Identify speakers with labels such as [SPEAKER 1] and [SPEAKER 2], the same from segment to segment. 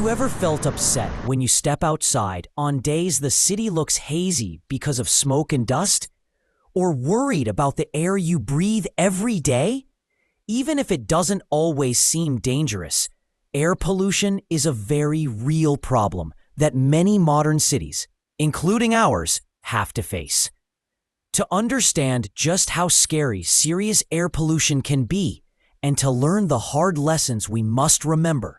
[SPEAKER 1] you ever felt upset when you step outside on days the city looks hazy because of smoke and dust? Or worried about the air you breathe every day? Even if it doesn't always seem dangerous, air pollution is a very real problem that many modern cities, including ours, have to face. To understand just how scary serious air pollution can be and to learn the hard lessons we must remember,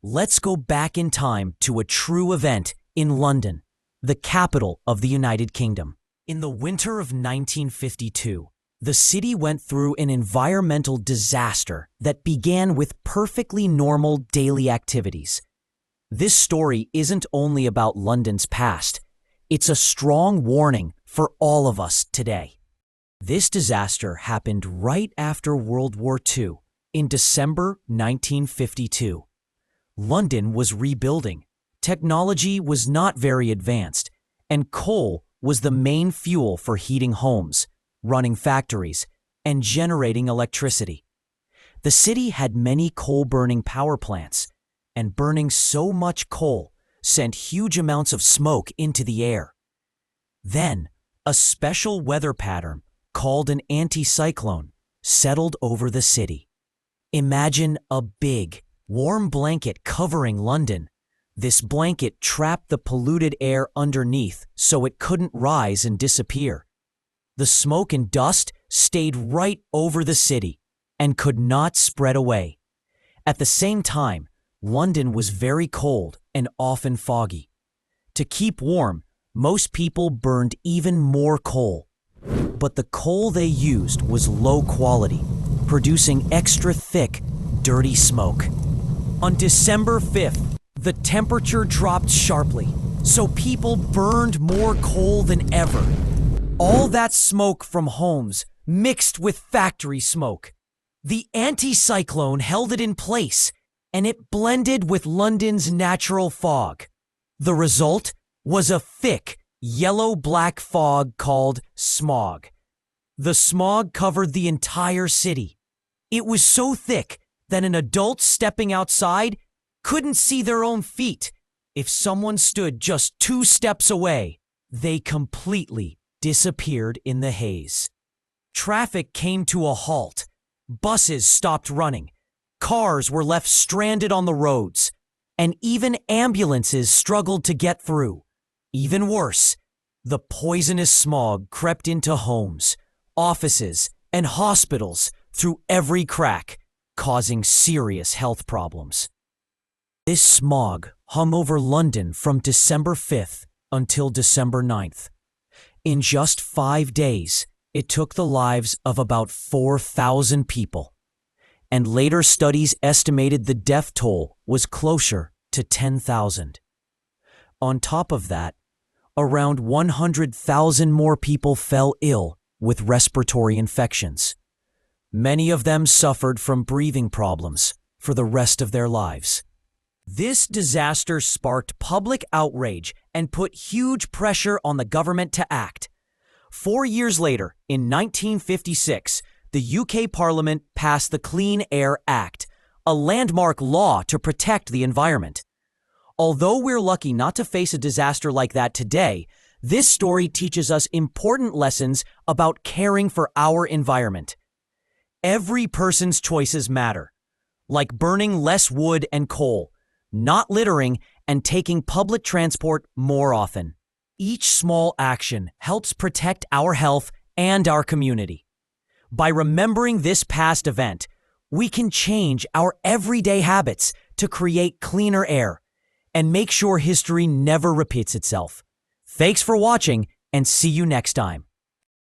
[SPEAKER 1] let's go back in time to a true event in London, the capital of the United Kingdom. In the winter of 1952, the city went through an environmental disaster that began with perfectly normal daily activities. This story isn't only about London's past, it's a strong warning for all of us today. This disaster happened right after World War II, in December 1952. London was rebuilding, technology was not very advanced, and coal was the main fuel for heating homes, running factories, and generating electricity. The city had many coal-burning power plants, and burning so much coal sent huge amounts of smoke into the air. Then, a special weather pattern called an anticyclone settled over the city. Imagine a big, warm blanket covering London. This blanket trapped the polluted air underneath so it couldn't rise and disappear. The smoke and dust stayed right over the city and could not spread away. At the same time, London was very cold and often foggy. To keep warm, most people burned even more coal. But the coal they used was low quality, producing extra thick, dirty smoke. On December 5th, the temperature dropped sharply, so people burned more coal than ever. All that smoke from homes mixed with factory smoke. The anticyclone held it in place, and it blended with London's natural fog. The result was a thick, yellow-black fog called smog. The smog covered the entire city. It was so thick that an adult stepping outside couldn't see their own feet. If someone stood just 2 steps away, they completely disappeared in the haze. Traffic came to a halt. Buses stopped running. Cars were left stranded on the roads. And even ambulances struggled to get through. Even worse, the poisonous smog crept into homes, offices, and hospitals through every crack, causing serious health problems. This smog hung over London from December 5th until December 9th. In just 5 days, it took the lives of about 4,000 people. And later studies estimated the death toll was closer to 10,000. On top of that, around 100,000 more people fell ill with respiratory infections. Many of them suffered from breathing problems for the rest of their lives. This disaster sparked public outrage and put huge pressure on the government to act. 4 years later, in 1956, the UK Parliament passed the Clean Air Act, a landmark law to protect the environment. Although we're lucky not to face a disaster like that today, this story teaches us important lessons about caring for our environment. Every person's choices matter, like burning less wood and coal, not littering, and taking public transport more often. Each small action helps protect our health and our community. By remembering this past event, we can change our everyday habits to create cleaner air and make sure history never repeats itself. Thanks for watching, and see you next time.